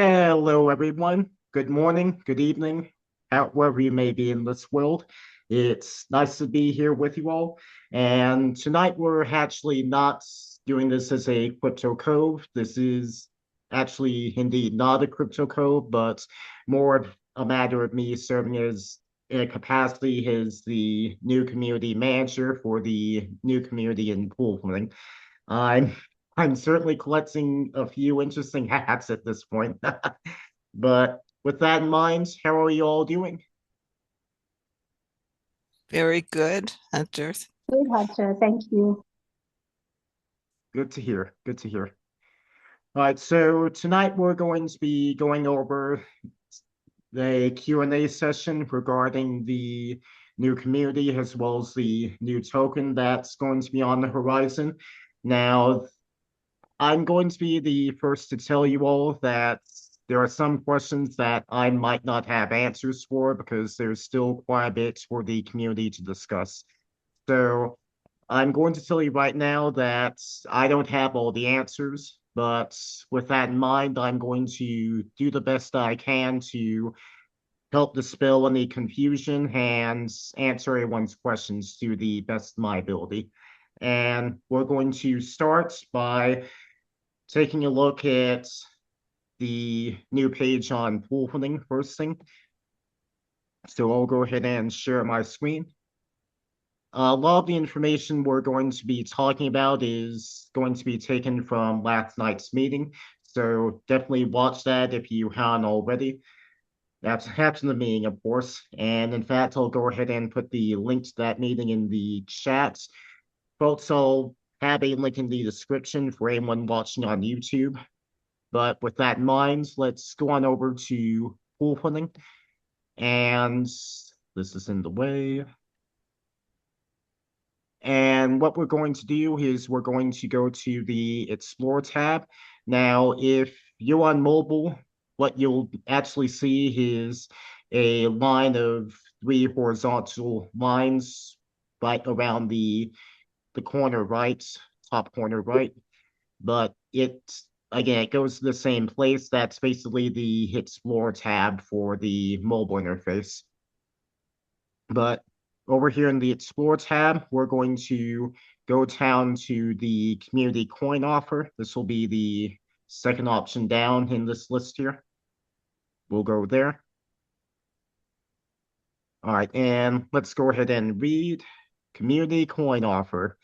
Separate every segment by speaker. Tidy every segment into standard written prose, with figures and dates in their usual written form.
Speaker 1: Hello, everyone. Good morning, good evening, wherever you may be in this world. It's nice to be here with you all. And tonight we're actually not doing this as a crypto cove. This is actually indeed not a crypto cove, but more of a matter of me serving as in a capacity as the new community manager for the new community in Poolfling. I'm I'm certainly collecting a few interesting hats at this point. But with that in mind, how are you all doing?
Speaker 2: Very good, Hunter.
Speaker 3: Good, Hunter. Thank you.
Speaker 1: Good to hear. Good to hear. All right, so tonight we're going to be going over the Q&A session regarding the new community as well as the new token that's going to be on the horizon. Now, I'm going to be the first to tell you all that there are some questions that I might not have answers for because there's still quite a bit for the community to discuss. So I'm going to tell you right now that I don't have all the answers, but with that in mind, I'm going to do the best I can to help dispel any confusion and answer everyone's questions to the best of my ability. And we're going to start by taking a look at the new page on pool funding first thing. So I'll go ahead and share my screen. A lot of the information we're going to be talking about is going to be taken from last night's meeting. So definitely watch that if you haven't already. That's after the meeting, of course. And in fact, I'll go ahead and put the link to that meeting in the chat. Folks, I'll have a link in the description for anyone watching on YouTube. But with that in mind, let's go on over to pool funding. And this is in the way. And what we're going to do is we're going to go to the Explore tab. Now, if you're on mobile, what you'll actually see is a line of three horizontal lines right around the corner right, top corner right. But again, it goes to the same place. That's basically the Explore tab for the mobile interface. But over here in the Explore tab, we're going to go down to the Community Coin Offer. This will be the second option down in this list here. We'll go there. All right, and let's go ahead and read Community Coin Offer.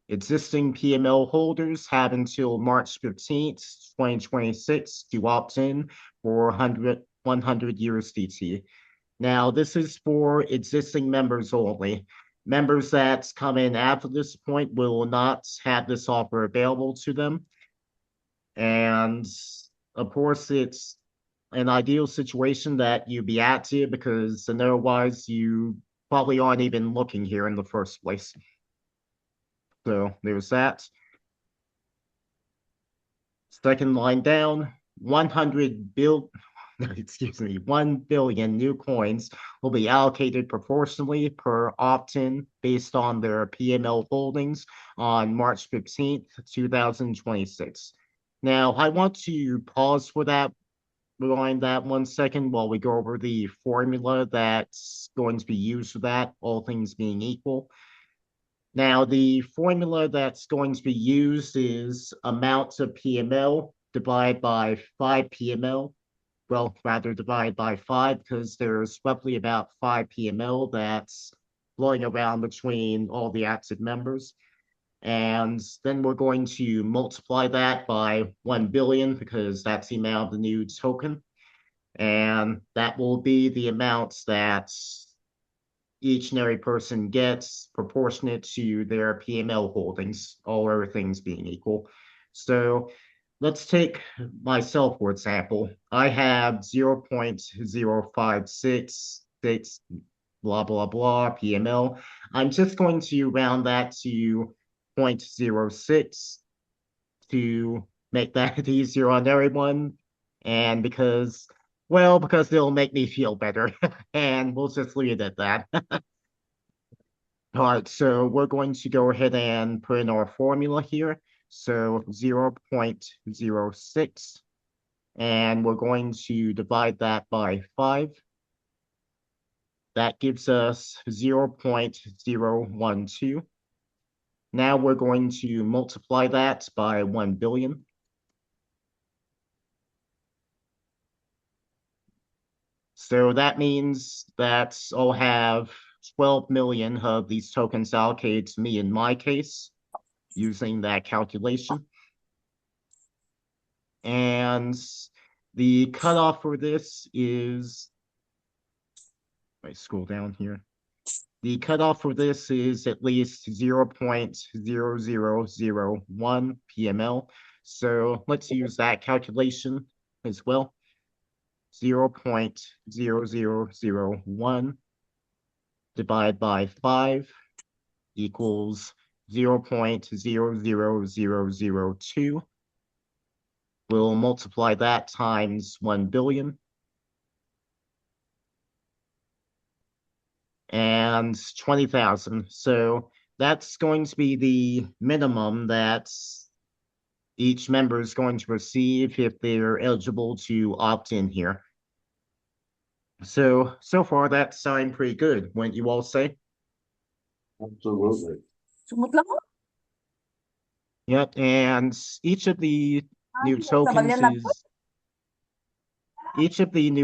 Speaker 1: Existing PML holders have until March 15th, 2026 to opt in for 100 USDT. Now, this is for existing members only. Members that come in after this point will not have this offer available to them. And of course, it's an ideal situation that you be active because otherwise you probably aren't even looking here in the first place. So there's that. Second line down, 1 billion new coins will be allocated proportionally per opt-in based on their PML holdings on March 15th, 2026. Now, I want to pause for that, rewind that 1 second while we go over the formula that's going to be used for that, all things being equal. Now, the formula that's going to be used is amounts of PML divided by 5 PML. Well, rather divided by 5 because there's roughly about 5 PML that's flowing around between all the active members. And then we're going to multiply that by 1 billion because that's the amount of the new token. And that will be the amounts that each and every person gets proportionate to their PML holdings, all other things being equal. So let's take myself, for example. I have 0.0566 blah, blah, blah, PML. I'm just going to round that to 0.06 to make that easier on everyone. And because it'll make me feel better. And we'll just leave it at that. All right, so we're going to go ahead and put in our formula here. So 0.06 and we're going to divide that by 5. That gives us 0.012. Now we're going to multiply that by 1 billion. So that means that I'll have 12 million of these tokens allocated to me in my case, using that calculation. And the cutoff for this is, I scroll down here. The cutoff for this is at least 0.0001 PML. So let's use that calculation as well. 0.0001 divided by 5 equals 0.00002. We'll multiply that times 1 billion. And 20,000. So that's going to be the minimum that each member is going to receive if they're eligible to opt in here. So far that's sounding pretty good, wouldn't you all say?
Speaker 4: Absolutely.
Speaker 3: Sumot lang ako.
Speaker 1: Yep, and each of the new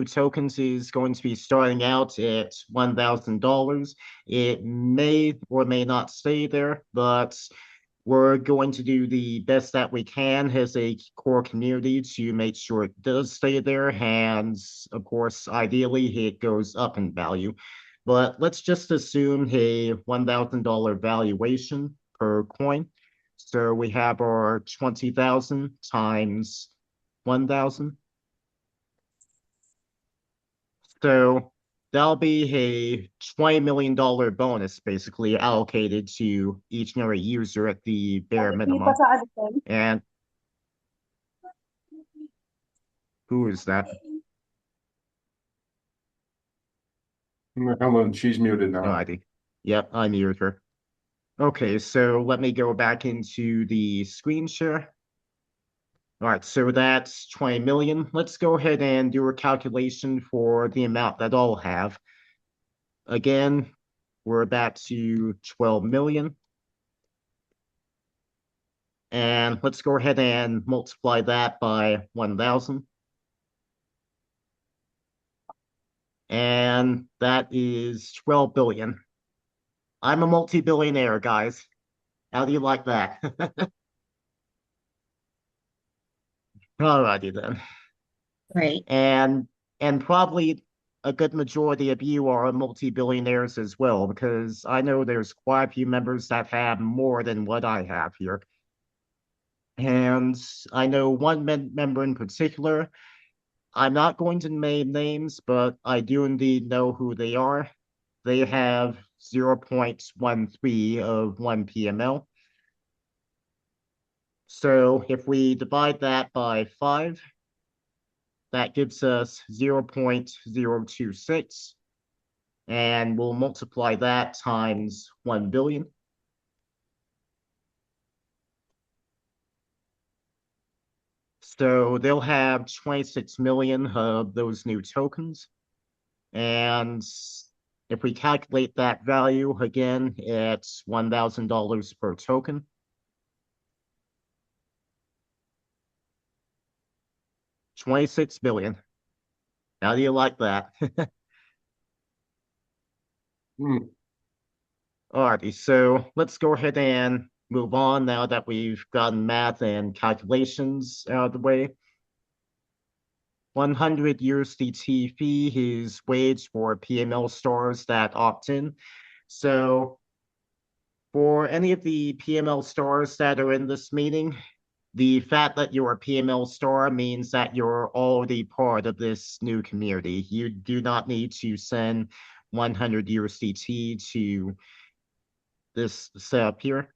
Speaker 1: tokens is going to be starting out at $1,000. It may or may not stay there, but we're going to do the best that we can as a core community to make sure it does stay there. And of course, ideally, it goes up in value. But let's just assume a $1,000 valuation per coin. So we have our 20,000 times 1,000. So that'll be a $20 million bonus basically allocated to each and every user at the bare minimum. And who is that?
Speaker 4: Helen, she's muted
Speaker 1: No
Speaker 4: now.
Speaker 1: idea. Yep, I muted her. Okay, so let me go back into the screen share. All right, so that's 20 million. Let's go ahead and do a calculation for the amount that I'll have. Again, we're back to 12 million. And let's go ahead and multiply that by 1,000. And that is 12 billion. I'm a multi-billionaire, guys. How do you like that? Alrighty then.
Speaker 3: Great.
Speaker 1: And probably a good majority of you are multi-billionaires as well, because I know there's quite a few members that have more than what I have here. And I know one member in particular. I'm not going to name names, but I do indeed know who they are. They have 0.13 of 1 PML. So if we divide that by 5, that gives us 0.026. And we'll multiply that times 1 billion. So they'll have 26 million of those new tokens. And if we calculate that value again, it's $1,000 per token. $26 billion. How do you like that? Alrighty, so let's go ahead and move on now that we've gotten math and calculations out of the way. 100 USDT fee is waived for PML stars that opt in. So for any of the PML stars that are in this meeting, the fact that you're a PML star means that you're already part of this new community. You do not need to send 100 USDT to this setup here.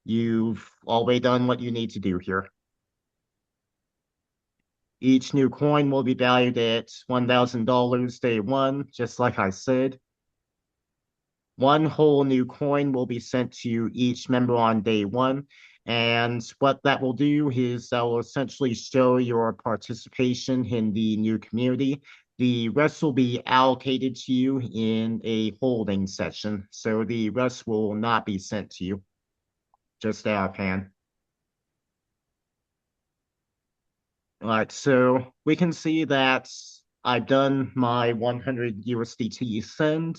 Speaker 1: You've already done what you need to do here. Each new coin will be valued at $1,000 day one, just like I said. One whole new coin will be sent to each member on day one. And what that will do is that will essentially show your participation in the new community. The rest will be allocated to you in a holding session, so the rest will not be sent to you, just out of hand. All right, so we can see that I've done my 100 USDT send.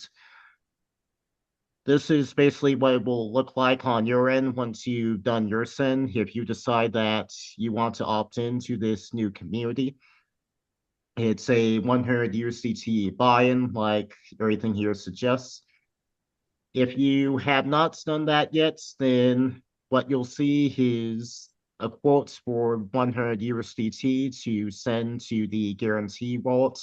Speaker 1: This is basically what it will look like on your end once you've done your send, if you decide that you want to opt into this new community. It's a 100 USDT buy-in, like everything here suggests. If you have not done that yet, then what you'll see is a quote for 100 USDT to send to the guarantee wallet.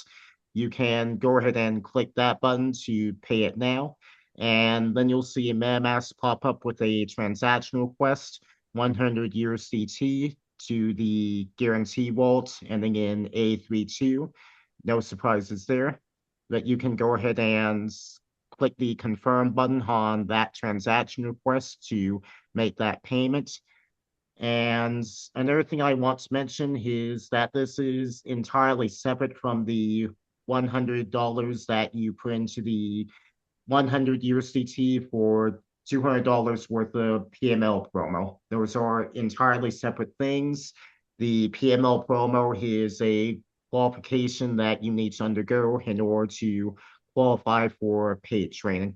Speaker 1: You can go ahead and click that button to pay it now. And then you'll see a MetaMask pop up with a transaction request, 100 USDT to the guarantee wallet ending in A32. No surprises there. But you can go ahead and click the confirm button on that transaction request to make that payment. And another thing I want to mention is that this is entirely separate from the $100 that you put into the 100 USDT for $200 worth of PML promo. Those are entirely separate things. The PML promo is a qualification that you need to undergo in order to qualify for paid training.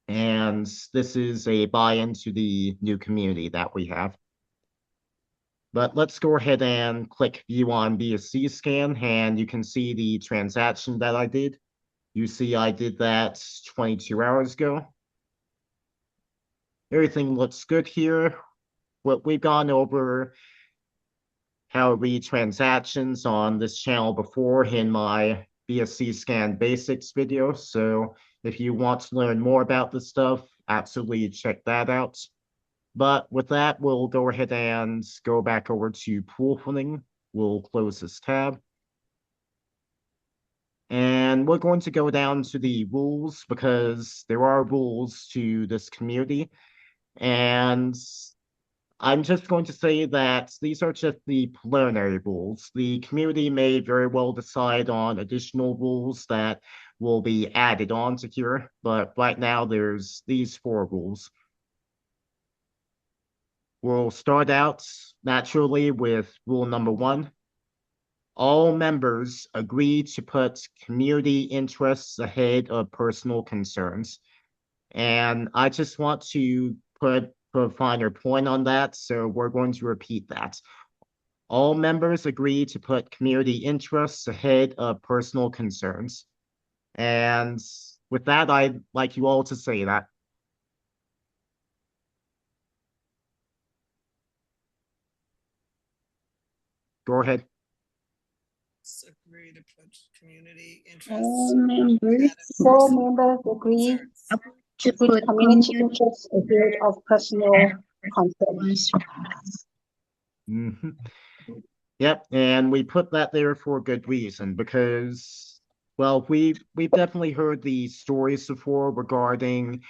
Speaker 1: And this is a buy-in to the new community that we have. But let's go ahead and click view on BSC scan, and you can see the transaction that I did. You see I did that 22 hours ago. Everything looks good here. What we've gone over how to read transactions on this channel before in my BSC scan basics video. So if you want to learn more about this stuff, absolutely check that out. But with that, we'll go ahead and go back over to pool funding. We'll close this tab. And we're going to go down to the rules because there are rules to this community. And I'm just going to say that these are just the preliminary rules. The community may very well decide on additional rules that will be added on to here, but right now there's these 4 rules. We'll start out naturally with rule number 1. All members agree to put community interests ahead of personal concerns. And I just want to put a finer point on that, so we're going to repeat that. All members agree to put community interests ahead of personal concerns. And with that, I'd like you all to say that. Go ahead.
Speaker 2: Agree to put community
Speaker 3: All
Speaker 2: interests.
Speaker 3: members
Speaker 5: Four members agree
Speaker 3: to
Speaker 5: to put community interests ahead of personal concerns.
Speaker 1: Mhm. Yep, and we put that there for a good reason because, well, we've definitely heard the stories before regarding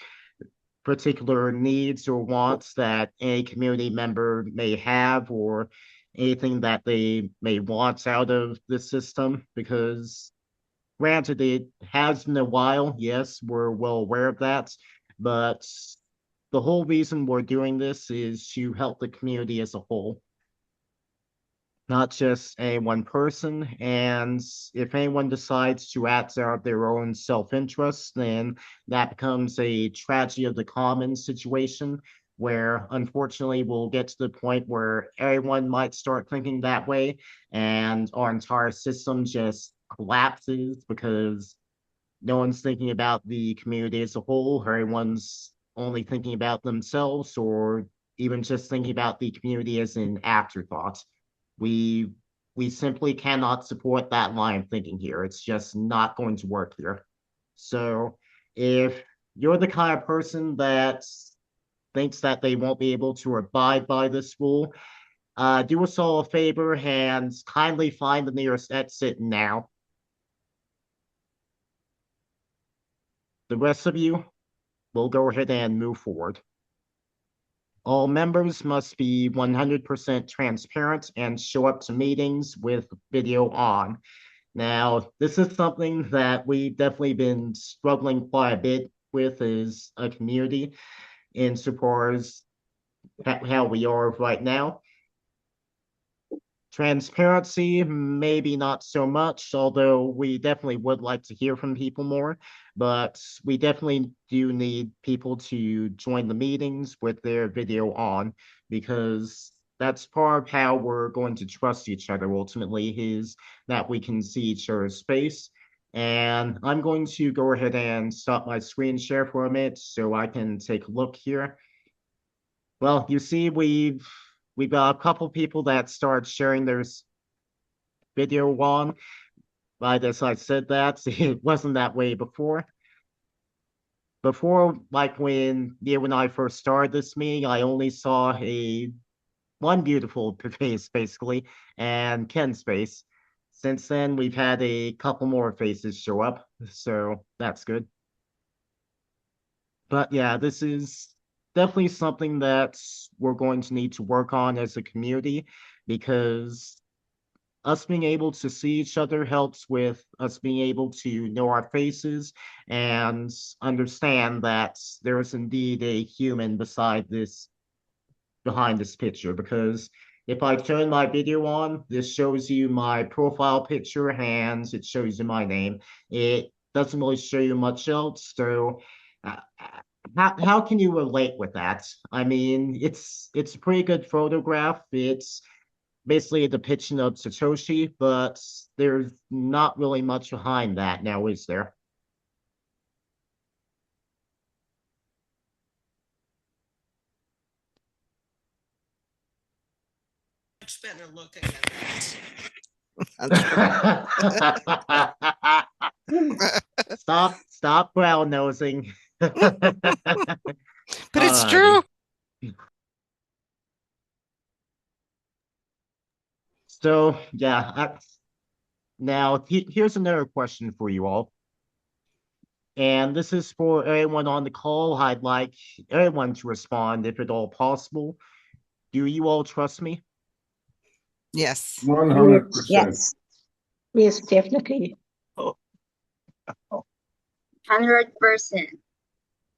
Speaker 1: particular needs or wants that a community member may have or anything that they may want out of the system because granted it has been a while, yes, we're well aware of that, but the whole reason we're doing this is to help the community as a whole, not just any one person. And if anyone decides to act out their own self-interest, then that becomes a tragedy of the common situation where unfortunately we'll get to the point where everyone might start thinking that way and our entire system just collapses because no one's thinking about the community as a whole. Everyone's only thinking about themselves or even just thinking about the community as an afterthought. We we simply cannot support that line of thinking here. It's just not going to work here. So if you're the kind of person that thinks that they won't be able to abide by this rule, do us all a favor and kindly find the nearest exit now. The rest of you will go ahead and move forward. All members must be 100% transparent and show up to meetings with video on. Now, this is something that we've definitely been struggling quite a bit with as a community insofar as how we are right now. Transparency, maybe not so much, although we definitely would like to hear from people more, but we definitely do need people to join the meetings with their video on, because that's part of how we're going to trust each other ultimately, is that we can see each other's face. And I'm going to go ahead and stop my screen share for a minute so I can take a look here. Well, you see, we've got a couple people that start sharing their video on. Right as I said that, it wasn't that way before. Before, like when you and I first started this meeting, I only saw one beautiful face basically, and Ken's face. Since then, we've had a couple more faces show up, so that's good. But yeah, this is definitely something that we're going to need to work on as a community, because us being able to see each other helps with us being able to know our faces and understand that there is indeed a human behind this picture. Because if I turn my video on, this shows you my profile picture and it shows you my name. It doesn't really show you much else. So uh, how can you relate with that? I mean, it's a pretty good photograph. It's basically a depiction of Satoshi, but there's not really much behind that now, is there?
Speaker 2: Much better looking than
Speaker 1: Stop brown nosing.
Speaker 6: But it's true.
Speaker 1: So yeah, now here's another question for you all. And this is for everyone on the call. I'd like everyone to respond if at all possible. Do you all trust me?
Speaker 6: Yes.
Speaker 4: 100%.
Speaker 5: Yes. Yes, definitely.
Speaker 3: 100%.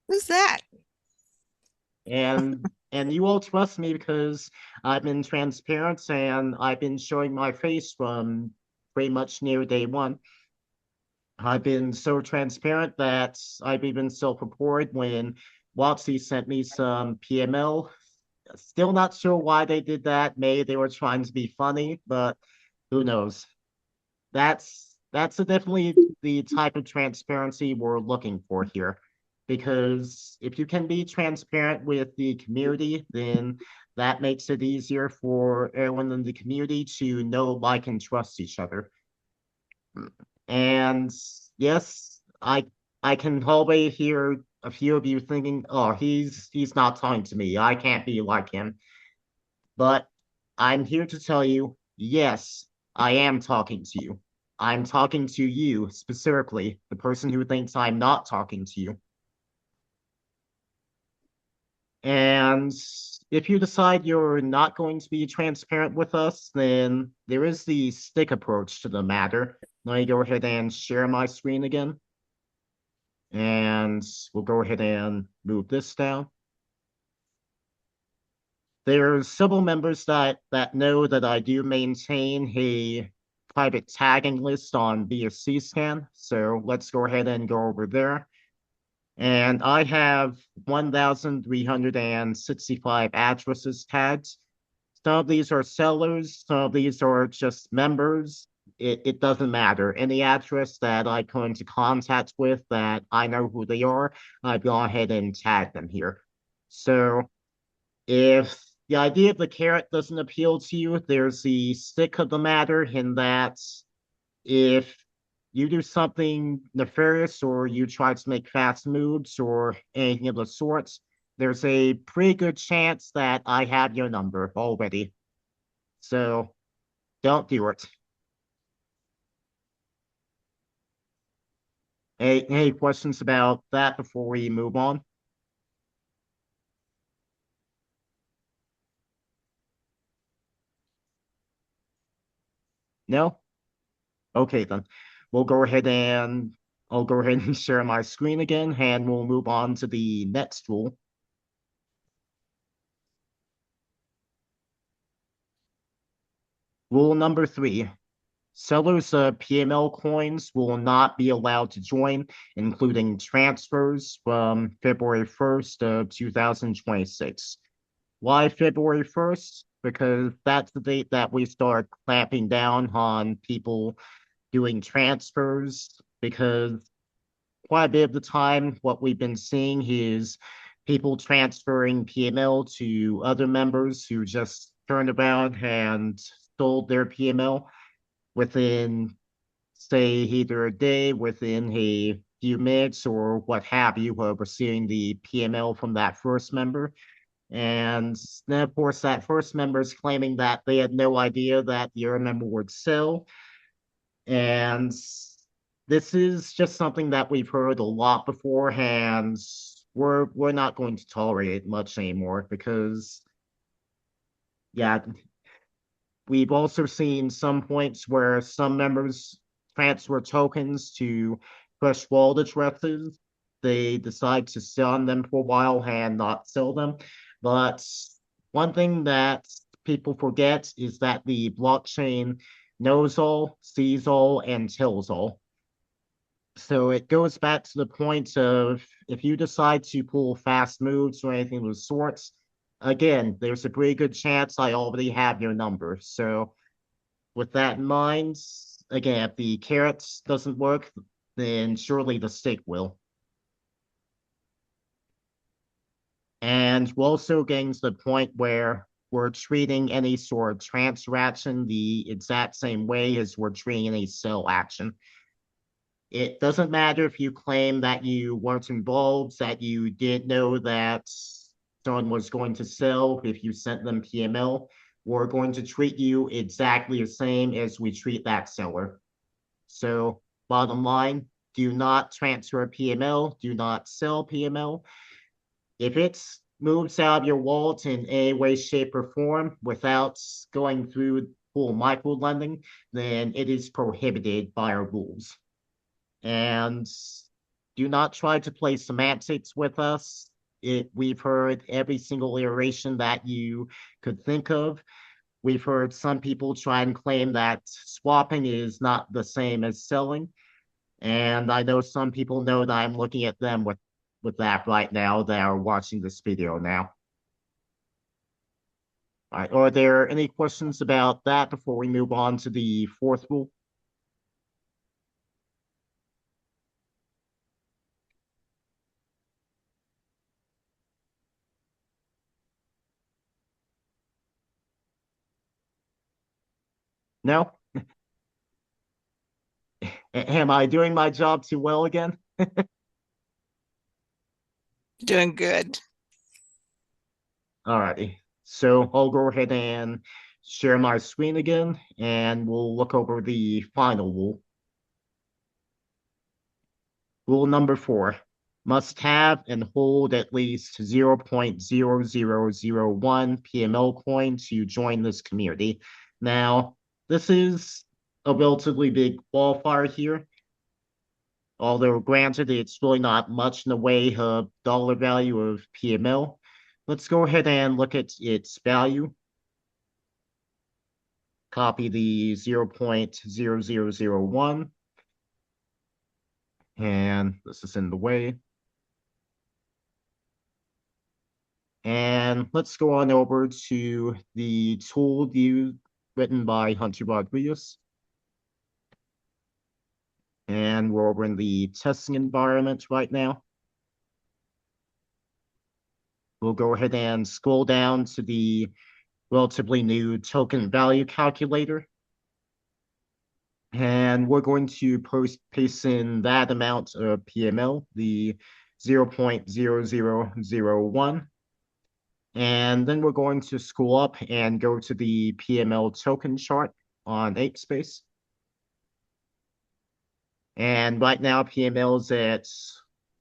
Speaker 6: Who's that?
Speaker 1: And you all trust me because I've been transparent and I've been showing my face from pretty much near day one. I've been so transparent that I've even self-reported when WotC sent me some PML. Still not sure why they did that. Maybe they were trying to be funny, but who knows? That's definitely the type of transparency we're looking for here. Because if you can be transparent with the community, then that makes it easier for everyone in the community to know, like, and trust each other. And yes, I can already hear a few of you thinking, "Oh, he's not talking to me. I can't be like him." But I'm here to tell you, yes, I am talking to you. I'm talking to you specifically, the person who thinks I'm not talking to you. And if you decide you're not going to be transparent with us, then there is the stick approach to the matter. Let me go ahead and share my screen again. And we'll go ahead and move this down. There's several members that know that I do maintain a private tagging list on BSC-Scan, so let's go ahead and go over there. And I have 1,365 addresses tagged. Some of these are sellers, some of these are just members. It doesn't matter. Any address that I come into contact with that I know who they are, I go ahead and tag them here. So if the idea of the carrot doesn't appeal to you, there's the stick of the matter in that if you do something nefarious or you try to make fast moves or anything of the sorts, there's a pretty good chance that I have your number already. So don't do it. Any questions about that before we move on? No? Okay, then. We'll go ahead and I'll go ahead and share my screen again, and we'll move on to the next rule. Rule number 3. Sellers of PML coins will not be allowed to join, including transfers from February 1st of 2026. Why February 1st? Because that's the date that we start clamping down on people doing transfers, because quite a bit of the time, what we've been seeing is people transferring PML to other members who just turned around and sold their PML within, say, either a day, within a few minutes, or what have you, of receiving the PML from that first member. And then, of course, that first member is claiming that they had no idea that the other member would sell. And this is just something that we've heard a lot before, and we're not going to tolerate it much anymore, because yeah, we've also seen some points where some members transfer tokens to push wallet addresses. They decide to sit on them for a while and not sell them. But one thing that people forget is that the blockchain knows all, sees all, and tells all. So it goes back to the point of, if you decide to pull fast moves or anything of the sorts, again, there's a pretty good chance I already have your number. So with that in mind, again, if the carrot doesn't work, then surely the stick will. And we're also getting to the point where we're treating any sort of transfer action the exact same way as we're treating any sell action. It doesn't matter if you claim that you weren't involved, that you didn't know that someone was going to sell if you sent them PML. We're going to treat you exactly the same as we treat that seller. So, bottom line, do not transfer PML, do not sell PML. If it moves out of your wallet in any way, shape, or form without going through full micro lending, then it is prohibited by our rules. And do not try to play semantics with us. We've heard every single iteration that you could think of. We've heard some people try and claim that swapping is not the same as selling. And I know some people know that I'm looking at them with that right now that are watching this video now. All right, are there any questions about that before we move on to the fourth rule? No? Am I doing my job too well again?
Speaker 6: Doing good.
Speaker 1: All righty. So I'll go ahead and share my screen again, and we'll look over the final rule. Rule number 4, must have and hold at least 0.0001 PML coin to join this community. Now, this is a relatively big qualifier here. Although granted, it's really not much in the way of dollar value of PML. Let's go ahead and look at its value. Copy the 0.0001. And this is in the way. And let's go on over to the tool written by Hunter Rodriguez. And we're over in the testing environment right now. We'll go ahead and scroll down to the relatively new token value calculator. And we're going to paste in that amount of PML, the 0.0001. And then we're going to scroll up and go to the PML token chart on ApeSpace. And right now, PML is at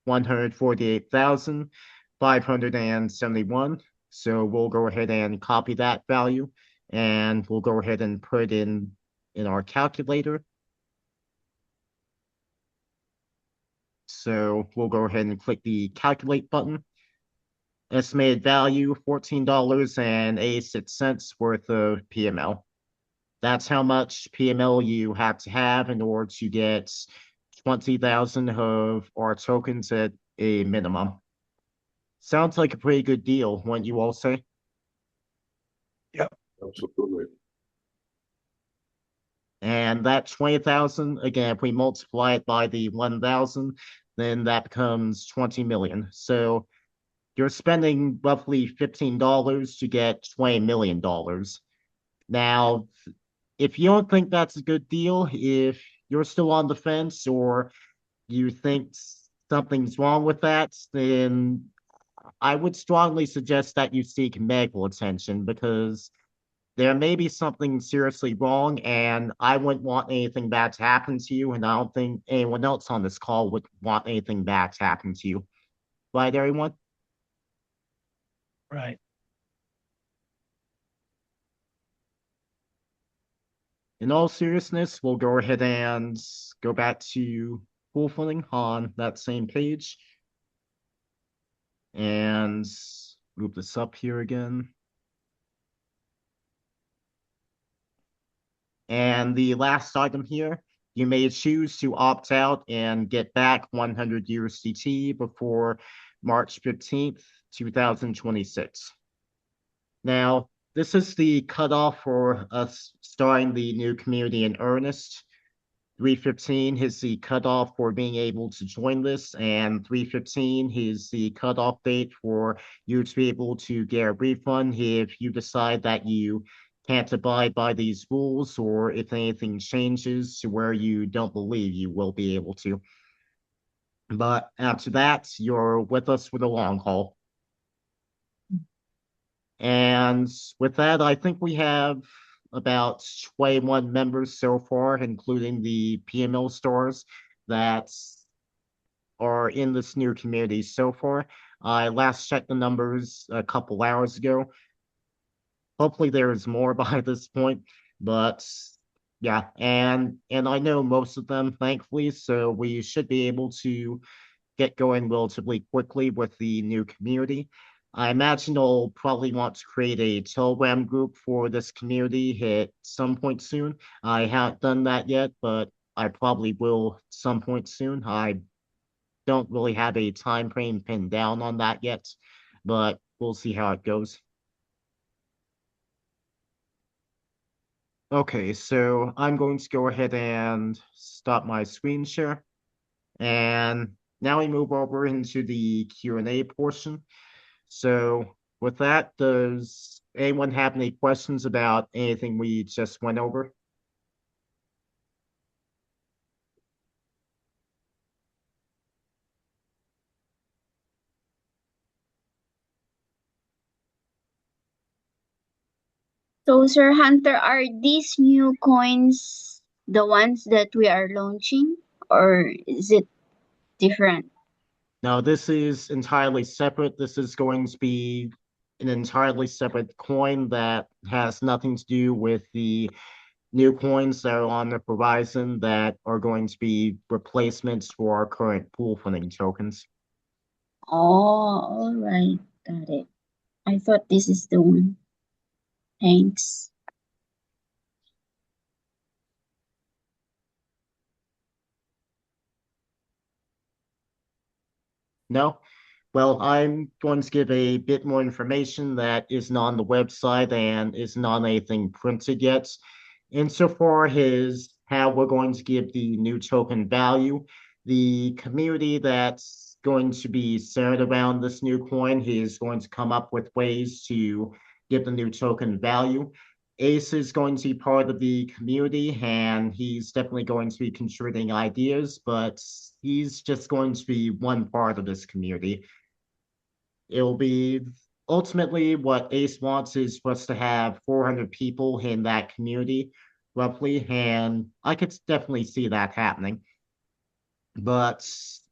Speaker 1: 148,571. So we'll go ahead and copy that value, and we'll go ahead and put in in our calculator. So we'll go ahead and click the calculate button. Estimated value, $14.86 worth of PML. That's how much PML you have to have in order to get 20,000 of our tokens at a minimum. Sounds like a pretty good deal, wouldn't you all say?
Speaker 4: Absolutely.
Speaker 1: And that 20,000, again, if we multiply it by the 1,000, then that becomes 20 million. So you're spending roughly $15 to get $20 million. Now, if you don't think that's a good deal, if you're still on the fence or you think something's wrong with that, then I would strongly suggest that you seek medical attention because there may be something seriously wrong, and I wouldn't want anything bad to happen to you, and I don't think anyone else on this call would want anything bad to happen to you. Right, everyone?
Speaker 7: Right.
Speaker 1: In all seriousness, we'll go ahead and go back to pool funding on that same page. And move this up here again. And the last item here, you may choose to opt out and get back 100 USDT before March 15th, 2026. Now, this is the cutoff for us starting the new community in earnest. 315 is the cutoff for being able to join this, and 315 is the cutoff date for you to be able to get a refund if you decide that you can't abide by these rules or if anything changes to where you don't believe you will be able to. But after that, you're with us for the long haul. And with that, I think we have about 21 members so far, including the PML stores that are in this new community so far. I last checked the numbers a couple hours ago. Hopefully there's more by this point, but yeah, and I know most of them, thankfully, so we should be able to get going relatively quickly with the new community. I imagine I'll probably want to create a Telegram group for this community at some point soon. I haven't done that yet, but I probably will some point soon. I don't really have a time frame pinned down on that yet, but we'll see how it goes. Okay, so I'm going to go ahead and stop my screen share. And now we move over into the Q&A portion. So with that, does anyone have any questions about anything we just went over?
Speaker 3: So, Sir Hunter, are these new coins the ones that we are launching, or is it different?
Speaker 1: Now, this is entirely separate. This is going to be an entirely separate coin that has nothing to do with the new coins that are on the horizon that are going to be replacements for our current pool funding tokens.
Speaker 3: Oh, all right. Got it. I thought this is the one. Thanks.
Speaker 1: No? Well, I'm going to give a bit more information that isn't on the website and isn't on anything printed yet. Insofar as how we're going to give the new token value, the community that's going to be centered around this new coin is going to come up with ways to give the new token value. Ace is going to be part of the community, and he's definitely going to be contributing ideas, but he's just going to be one part of this community. It'll be ultimately what Ace wants is for us to have 400 people in that community, roughly, and I could definitely see that happening. But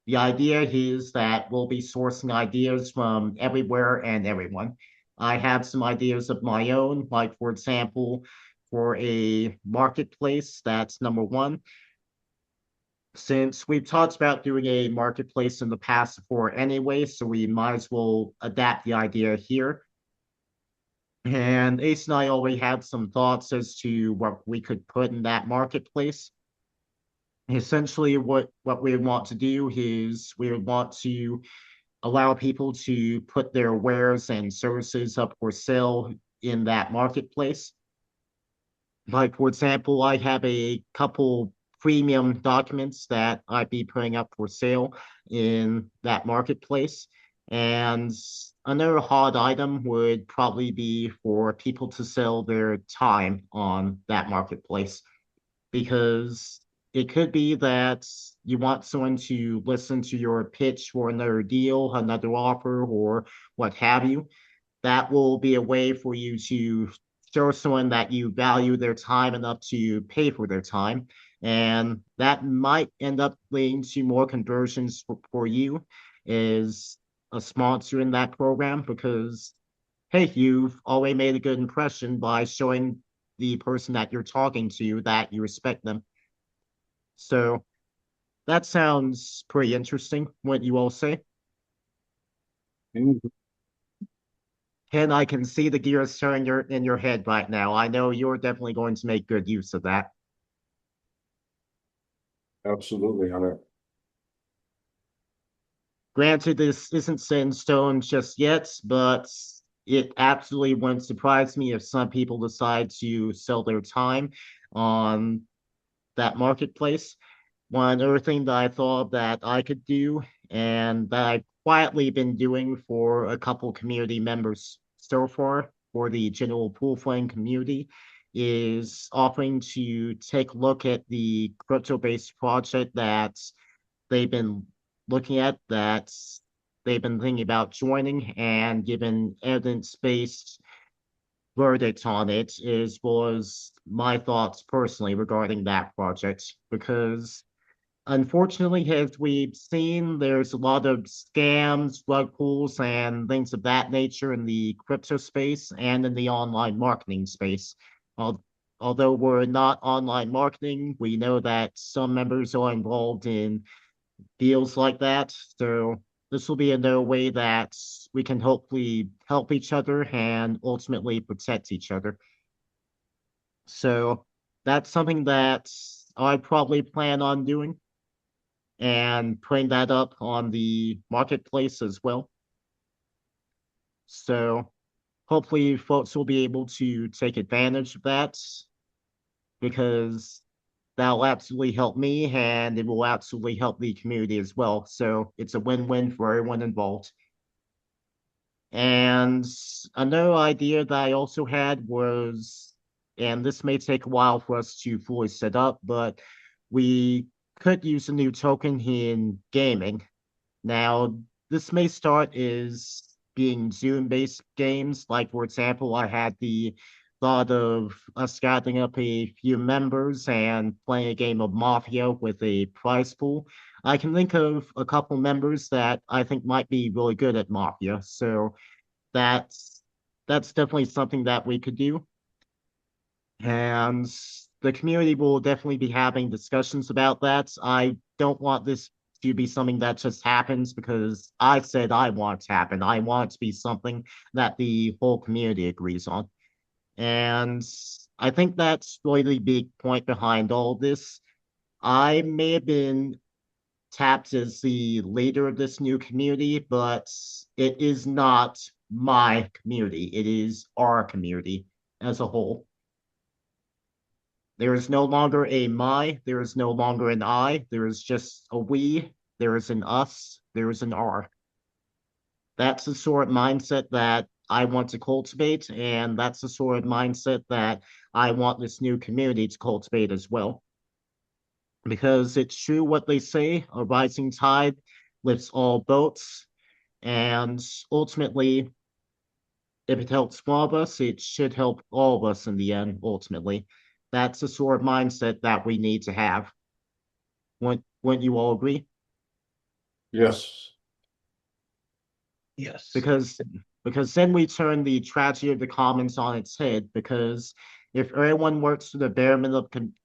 Speaker 1: the idea is that we'll be sourcing ideas from everywhere and everyone. I have some ideas of my own, like, for example, for a marketplace. That's number one. Since we've talked about doing a marketplace in the past before anyway, so we might as well adapt the idea here. And Ace and I already had some thoughts as to what we could put in that marketplace. Essentially, what we want to do is we would want to allow people to put their wares and services up for sale in that marketplace. Like, for example, I have a couple premium documents that I'd be putting up for sale in that marketplace. And another hot item would probably be for people to sell their time on that marketplace. Because it could be that you want someone to listen to your pitch for another deal, another offer, or what have you. That will be a way for you to show someone that you value their time enough to pay for their time. And that might end up leading to more conversions for you as a sponsor in that program because, hey, you've already made a good impression by showing the person that you're talking to that you respect them. So that sounds pretty interesting, what you all say.
Speaker 4: Mhm.
Speaker 1: Ken, I can see the gears turning in your head right now. I know you're definitely going to make good use of that.
Speaker 4: Absolutely, Hunter.
Speaker 1: Granted, this isn't set in stone just yet, but it absolutely wouldn't surprise me if some people decide to sell their time on that marketplace. One other thing that I thought that I could do, and that I've quietly been doing for a couple community members so far for the general pool playing community, is offering to take a look at the crypto-based project that they've been looking at, that they've been thinking about joining, and given evidence-based verdict on it, as well as my thoughts personally regarding that project. Because unfortunately, as we've seen, there's a lot of scams, rug pulls, and things of that nature in the crypto space and in the online marketing space. Although we're not online marketing, we know that some members are involved in deals like that. So this will be another way that we can hopefully help each other and ultimately protect each other. So that's something that I probably plan on doing and putting that up on the marketplace as well. So hopefully folks will be able to take advantage of that because that'll absolutely help me and it will absolutely help the community as well. So it's a win-win for everyone involved. And another idea that I also had was, and this may take a while for us to fully set up, but we could use a new token in gaming. Now, this may start as being Zoom-based games. Like, for example, I had the thought of us gathering up a few members and playing a game of Mafia with a prize pool. I can think of a couple members that I think might be really good at Mafia. So that's definitely something that we could do. And the community will definitely be having discussions about that. I don't want this to be something that just happens because I said I want it to happen. I want it to be something that the whole community agrees on. And I think that's really the big point behind all this. I may have been tapped as the leader of this new community, but it is not my community. It is our community as a whole. There is no longer a my, there is no longer an I, there is just a we, there is an us, there is an our. That's the sort of mindset that I want to cultivate, and that's the sort of mindset that I want this new community to cultivate as well. Because it's true what they say, a rising tide lifts all boats, and ultimately, if it helps one of us, it should help all of us in the end, ultimately. That's the sort of mindset that we need to have. Wouldn't you all agree?
Speaker 4: Yes.
Speaker 2: Yes.
Speaker 1: Because then we turn the tragedy of the commons on its head, because if everyone works to the betterment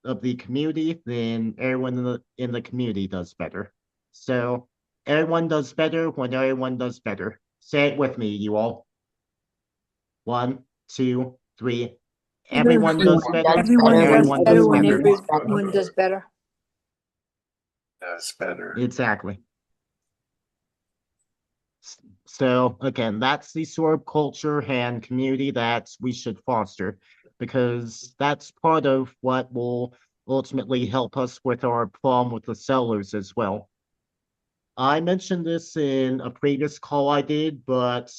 Speaker 1: of the community, then everyone in the community does better. So everyone does better when everyone does better. Say it with me, you all. 1, 2, 3. Everyone does better
Speaker 6: Everyone
Speaker 1: when
Speaker 6: does
Speaker 1: everyone
Speaker 6: better
Speaker 1: does
Speaker 6: when
Speaker 1: better.
Speaker 6: everyone does better.
Speaker 4: That's better.
Speaker 1: Exactly. So again, that's the sort of culture and community that we should foster, because that's part of what will ultimately help us with our problem with the sellers as well. I mentioned this in a previous call I did, but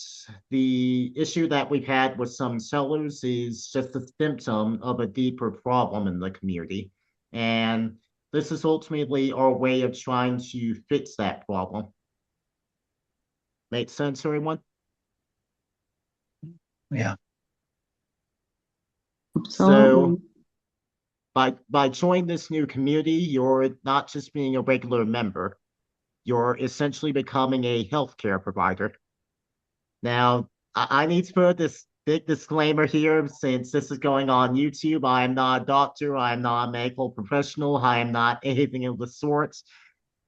Speaker 1: the issue that we've had with some sellers is just a symptom of a deeper problem in the community. And this is ultimately our way of trying to fix that problem. Make sense, everyone?
Speaker 7: Yeah.
Speaker 1: So by joining this new community, you're not just being a regular member, you're essentially becoming a healthcare provider. Now, I need to put this big disclaimer here since this is going on YouTube. I am not a doctor, I am not a medical professional, I am not anything of the sort.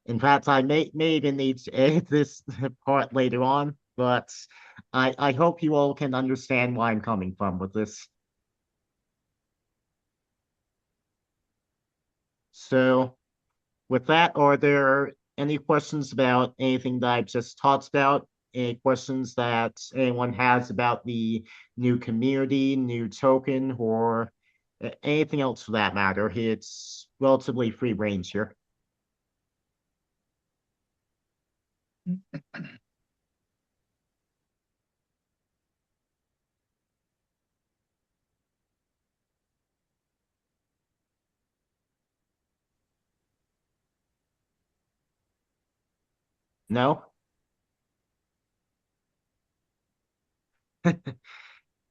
Speaker 1: In fact, I may even need to edit this part later on, but I hope you all can understand where I'm coming from with this. So, with that, are there any questions about anything that I've just talked about? Any questions that anyone has about the new community, new token, or anything else for that matter? It's relatively free range here. No?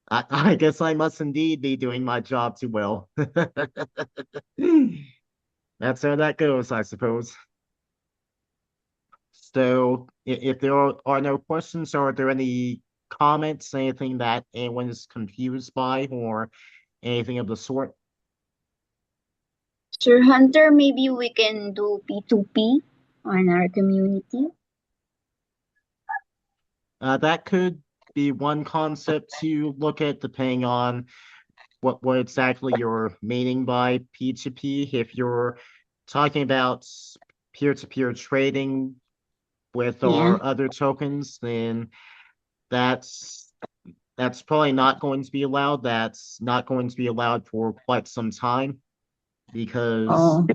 Speaker 1: I guess I must indeed be doing my job too well. That's how that goes, I suppose. So if there are no questions, are there any comments, anything that anyone is confused by, or anything of the sort?
Speaker 3: Sir Hunter, maybe we can do P2P on our community.
Speaker 1: That could be one concept to look at, depending on what exactly you're meaning by P2P. If you're talking about peer-to-peer trading with
Speaker 3: Yeah.
Speaker 1: our other tokens, then that's probably not going to be allowed. That's not going to be allowed for quite some time, because
Speaker 3: Oh.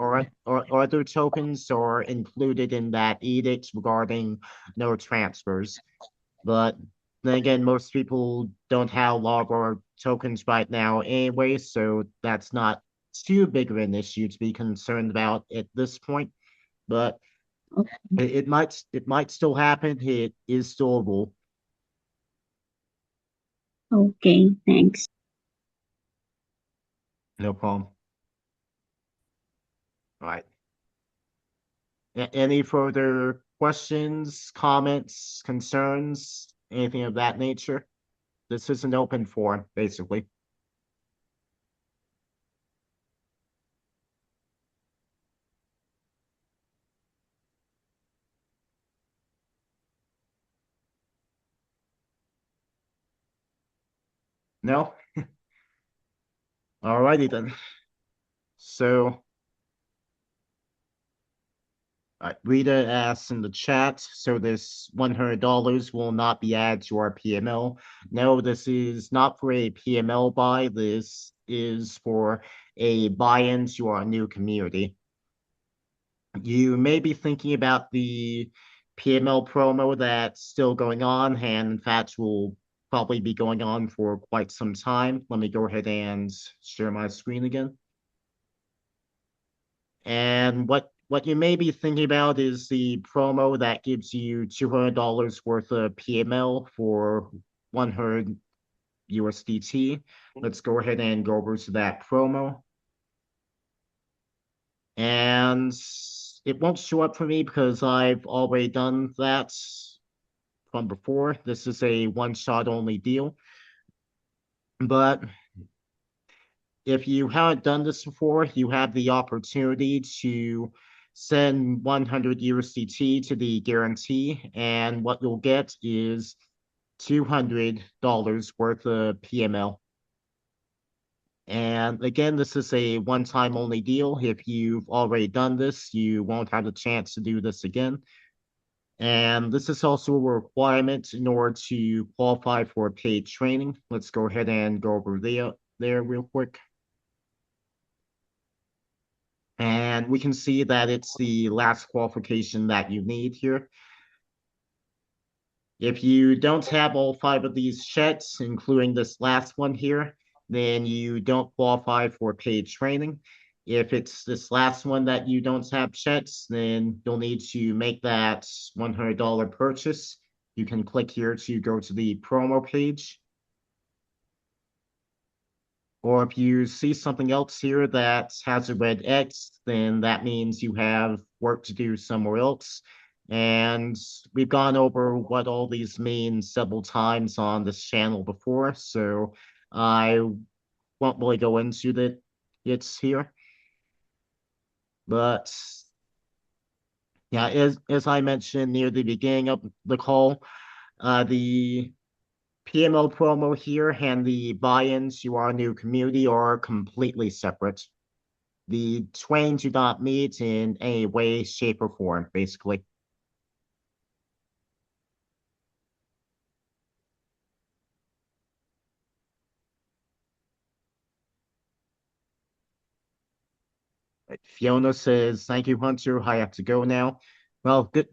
Speaker 1: our other tokens are included in that edict regarding no transfers. But then again, most people don't have a lot of our tokens right now anyway, so that's not too big of an issue to be concerned about at this point. But it might still happen. It is still a rule.
Speaker 3: Okay, thanks.
Speaker 1: No problem. All right. Any further questions, comments, concerns, anything of that nature? This is an open forum, basically. No? Alrighty then. So, Rita asks in the chat, so this $100 will not be added to our PML. No, this is not for a PML buy. This is for a buy-in to our new community. You may be thinking about the PML promo that's still going on, and in fact will probably be going on for quite some time. Let me go ahead and share my screen again. And what you may be thinking about is the promo that gives you $200 worth of PML for 100 USDT. Let's go ahead and go over to that promo. And it won't show up for me because I've already done that from before. This is a one-shot only deal. But if you haven't done this before, you have the opportunity to send 100 USDT to the guarantee, and what you'll get is $200 worth of PML. And again, this is a one-time only deal. If you've already done this, you won't have the chance to do this again. And this is also a requirement in order to qualify for paid training. Let's go ahead and go over there real quick. And we can see that it's the last qualification that you need here. If you don't have all 5 of these checks, including this last one here, then you don't qualify for paid training. If it's this last one that you don't have checks, then you'll need to make that $100 purchase. You can click here to go to the promo page. Or if you see something else here that has a red X, then that means you have work to do somewhere else. And we've gone over what all these mean several times on this channel before, so I won't really go into it here. But yeah, as I mentioned near the beginning of the call, the PML promo here and the buy-ins to our new community are completely separate. The twain do not meet in any way, shape, or form, basically. Fiona says, "Thank you, Hunter. I have to go now." Well, good.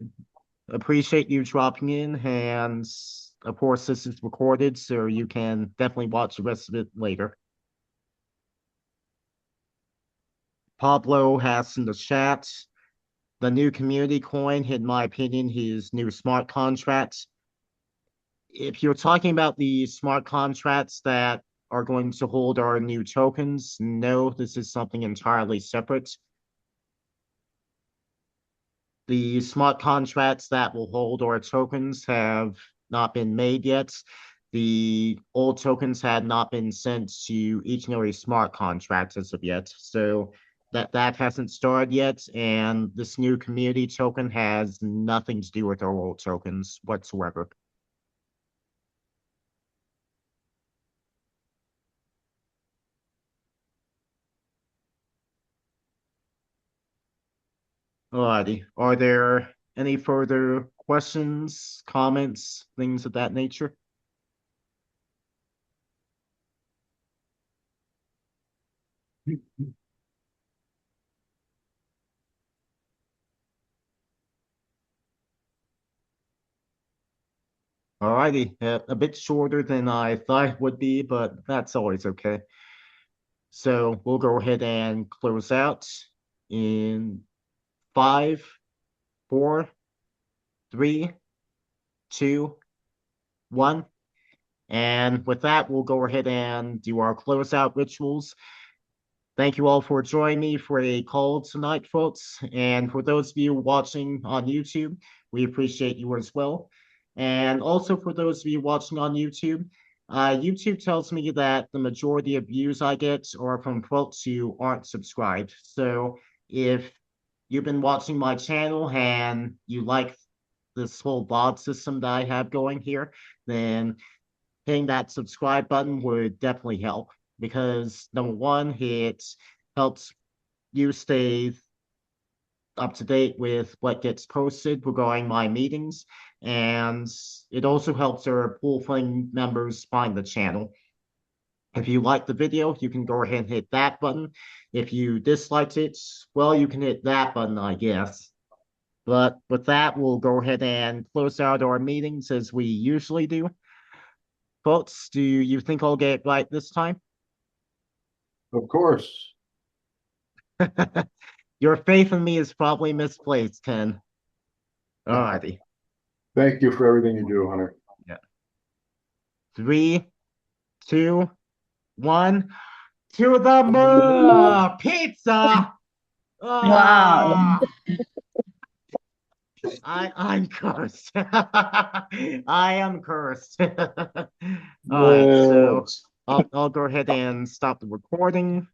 Speaker 1: Appreciate you dropping in, and of course, this is recorded, so you can definitely watch the rest of it later. Pablo has in the chat, the new community coin, in my opinion, his new smart contracts. If you're talking about the smart contracts that are going to hold our new tokens, no, this is something entirely separate. The smart contracts that will hold our tokens have not been made yet. The old tokens had not been sent to each and every smart contract as of yet. So that hasn't started yet. And this new community token has nothing to do with our old tokens whatsoever. Alrighty. Are there any further questions, comments, things of that nature? Alrighty, a bit shorter than I thought it would be, but that's always okay. So we'll go ahead and close out in 5, 4, 3, 2, 1. And with that, we'll go ahead and do our closeout rituals. Thank you all for joining me for a call tonight, folks. And for those of you watching on YouTube, we appreciate you as well. And also for those of you watching on YouTube, YouTube tells me that the majority of views I get are from folks who aren't subscribed. So if you've been watching my channel and you like this whole VOD system that I have going here, then hitting that subscribe button would definitely help. Because number one, it helps you stay up to date with what gets posted regarding my meetings, and it also helps our Pool Fling members find the channel. If you like the video, you can go ahead and hit that button. If you disliked it, well, you can hit that button, I guess. But with that, we'll go ahead and close out our meetings as we usually do. Folks, do you think I'll get it right this time?
Speaker 4: Of course.
Speaker 1: Your faith in me is probably misplaced, Ken. Alrighty.
Speaker 4: Thank you for everything you do, Hunter.
Speaker 1: 3, 2, 1. To the moon! Pizza!
Speaker 5: Wow.
Speaker 1: I'm cursed. I am cursed. Alright, so I'll go ahead and stop the recording.